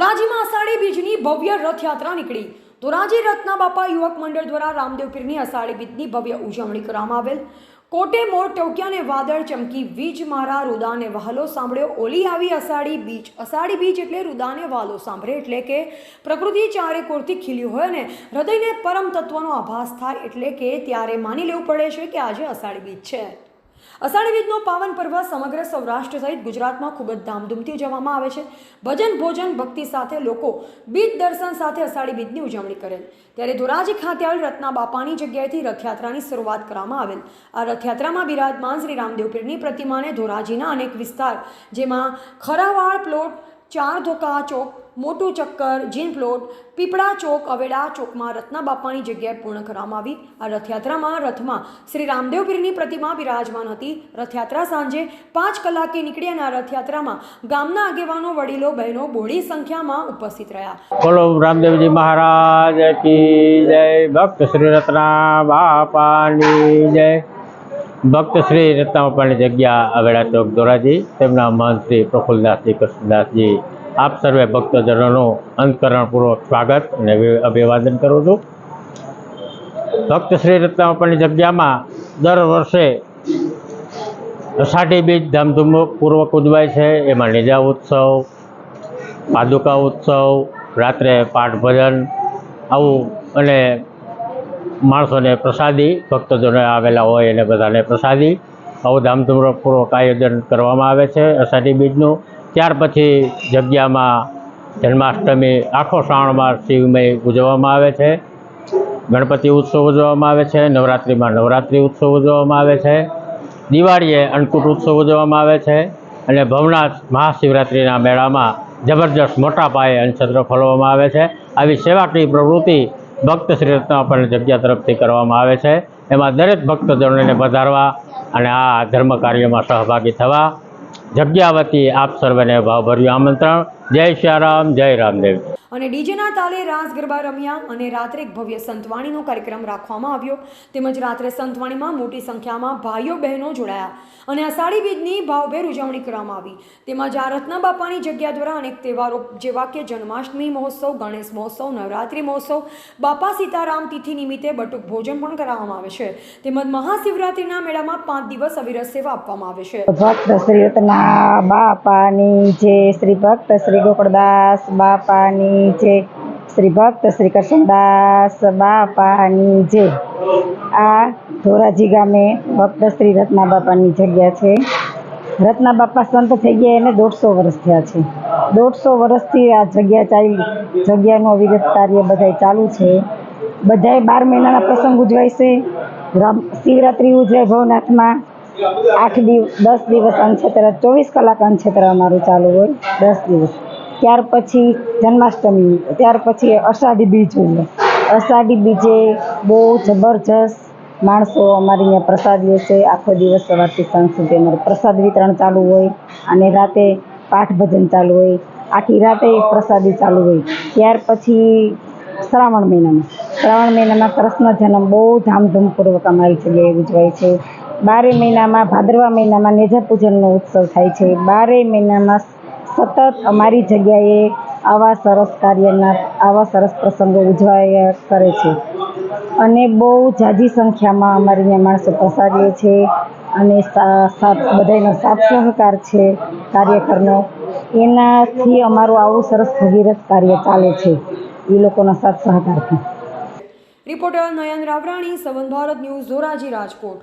ધોરાજીમાં અષાઢી બીજની ભવ્ય રથયાત્રા નીકળી। ધોરાજી રત્ના બાપા યુવક મંડળ દ્વારા રામદેવ પીરની અષાઢી બીજની ભવ્ય ઉજવણી કરવામાં આવેલ। કોટે મોર ટોક્યાને વાદળ ચમકી વીજ મારા રુદાને વહાલો સાંભળ્યો ઓલી આવી અષાઢી બીજ। અષાઢી બીજ એટલે રુદાને વહાલો સાંભળે, એટલે કે પ્રકૃતિ ચારે કોરથી ખીલ્યું હોય અને હૃદયને પરમ તત્વનો આભાસ થાય, એટલે કે ત્યારે માની લેવું પડે છે કે આજે અષાઢી બીજ છે। અષાઢી બીજનો પાવન પર્વ સમગ્ર સૌરાષ્ટ્ર સહિત ગુજરાતમાં ખૂબ જ ધામધૂમથી ઉજવવામાં આવે છે। ભજન ભોજન ભક્તિ સાથે લોકો બીજ દર્શન સાથે અષાઢી બીજની ઉજવણી કરેલ। ત્યારે ધોરાજી ખાતે આવેલ રત્ના બાપાની જગ્યાએથી રથયાત્રાની શરૂઆત કરવામાં આવેલ। આ રથયાત્રામાં બિરાજમાન શ્રી રામદેવ પીરની પ્રતિમાને ધોરાજીના અનેક વિસ્તાર જેમાં ખરાવાડ પ્લોટ, ચાર ધોકા ચોક, મોટું ચક્કર, જીન પ્લોટ, પીપળા ચોક, અવેડા ચોકમાં રત્ના બાપાની જગ્યાએ પૂર્ણ કરવામાં આવી। આ રથયાત્રામાં રથમાં શ્રી રામદેવ પીરની પ્રતિમા બિરાજમાન હતી। રથયાત્રા સાંજે 5 કલાકે નીકળી અને આ રથયાત્રામાં ગામના આગેવાનો, વડીલો, બહેનો બહોળી સંખ્યામાં ઉપસ્થિત રહ્યા। બોલો રામદેવજી મહારાજ કી જય। ભક્ત શ્રી રત્ના બાપાની જય। ભક્ત શ્રી રત્ના બાપાની જગ્યા અવેડા ચોક ધોરાજી, તેમના મહંત શ્રી પ્રફુલ્લદાસજી કૃષ્ણદાસજી, આપ સર્વે ભક્તજનોનું અંતકરણપૂર્વક સ્વાગત અને અભિવાદન કરું છું। ભક્ત શ્રી રત્ના બાપાની જગ્યામાં દર વર્ષે અષાઢી બીજ ધામધૂમપૂર્વક ઉજવાય છે। એમાં નેજા ઉત્સવ, પાદુકા ઉત્સવ, રાત્રે પાઠ ભજન આવું અને માણસોને પ્રસાદી, ભક્તજનો આવેલા હોય એને બધાને પ્રસાદી આવું ધામધૂમપૂર્વક આયોજન કરવામાં આવે છે અષાઢી બીજનું। ત્યાર પછી જગ્યામાં જન્માષ્ટમી આખો શ્રાવણ માસ શિવમય ઉજવવામાં આવે છે। ગણપતિ ઉત્સવ ઉજવવામાં આવે છે। નવરાત્રિમાં નવરાત્રિ ઉત્સવ ઉજવવામાં આવે છે। દિવાળીએ અન્નકૂટ ઉત્સવ ઉજવવામાં આવે છે અને ભવનાથ મહાશિવરાત્રિના મેળામાં જબરજસ્ત મોટા પાયે અન્નછત્ર ખોલવામાં આવે છે। આવી સેવાકીય પ્રવૃત્તિ ભક્ત શ્રી રત્ના બાપાની જગ્યા તરફથી કરવામાં આવે છે। એમાં દરેક ભક્તજનોને પધારવા અને આ ધર્મ કાર્યમાં સહભાગી થવા જગ્યા વતી આપ સર્વેને ભાવભર્યું આમંત્રણ। જય શ્યારામ, જય રામદેવ। અને ડીજેના તાલે રાસ ગરબા રમ્યા અને રાત્રે એક ભવ્ય સંતવાણીનો કાર્યક્રમ રાખવામાં આવ્યો। તેમજ રાત્રે સંતવાણીમાં મોટી સંખ્યામાં ભાઈઓ બહેનો જોડાયા અને અષાઢી બીજની ભાવભેર ઉજવણી કરવામાં આવી। તેમજ આ રત્ના બાપાની જગ્યા દ્વારા અનેક તહેવારો જેવા કે જન્માષ્ટમી મહોત્સવ, ગણેશ મહોત્સવ, નવરાત્રિ મહોત્સવ, બાપા સીતારામ તિથિ નિમિત્તે બટુક ભોજન પણ કરાવવામાં આવે છે। તેમજ મહાશિવરાત્રિના મેળામાં 5 દિવસ અવિરત સેવા આપવામાં આવે છે। ભક્ત શ્રી રત્ના બાપાની જય, શ્રી ભક્ત શ્રી ગોકળદાસ બાપાની જય, શ્રી ભક્ત શ્રી કરશનદાસ બાપાની જય। આ ધોરાજી ગામે ભક્ત શ્રી રત્ના બાપાની જગ્યા છે। રત્ના બાપા સંત થઈ ગયા એને 150 વર્ષ થયા છે। 150 વર્ષથી આ જગ્યા ચાલી, જગ્યાનું અવિરત કાર્ય બધાય ચાલુ છે। બધાય 12 મહિનાના પ્રસંગ ઉજવાય છે। શિવરાત્રિ ઉજવાય ભવનાથમાં 10 દિવસ અન્નક્ષેત્ર, 24 કલાક અન્નક્ષેત્ર અમારું ચાલુ હોય 10 દિવસ। ત્યાર પછી જન્માષ્ટમી, ત્યાર પછી અષાઢી બીજ હોય। અષાઢી બીજે બહુ જબરજસ્ત માણસો અમારી અહીંયા પ્રસાદ લે છે। આખો દિવસ સવારથી સાંજ સુધી અમારે પ્રસાદ વિતરણ ચાલુ હોય અને રાતે પાઠ ભજન ચાલુ હોય, આખી રાતે પ્રસાદી ચાલુ હોય। ત્યાર પછી શ્રાવણ મહિનામાં કૃષ્ણ જન્મ બહુ ધામધૂમપૂર્વક અમારી જગ્યાએ ઉજવાય છે। 12 મહિનામાં ભાદરવા મહિનામાં નેજા પૂજનનો ઉત્સવ થાય છે। 12 મહિનામાં સતત અમારી જગ્યાએ આવા સરસ કાર્યના, આવા સરસ પ્રસંગો ઉજવાયા કરે છે અને બહુ ઝાઝી સંખ્યામાં અમારી અહીંયા માણસો પ્રસાદ લે છે અને બધાયનો સાથ સહકાર છે કાર્યકરનો। એનાથી અમારું આવું સરસ ભગીરથ કાર્ય ચાલે છે એ લોકોનો સાથ સહકારથી। રિપોર્ટર નયન રાવરાણી, સંવંત ભારત ન્યૂઝ, ધોરાજી, રાજકોટ।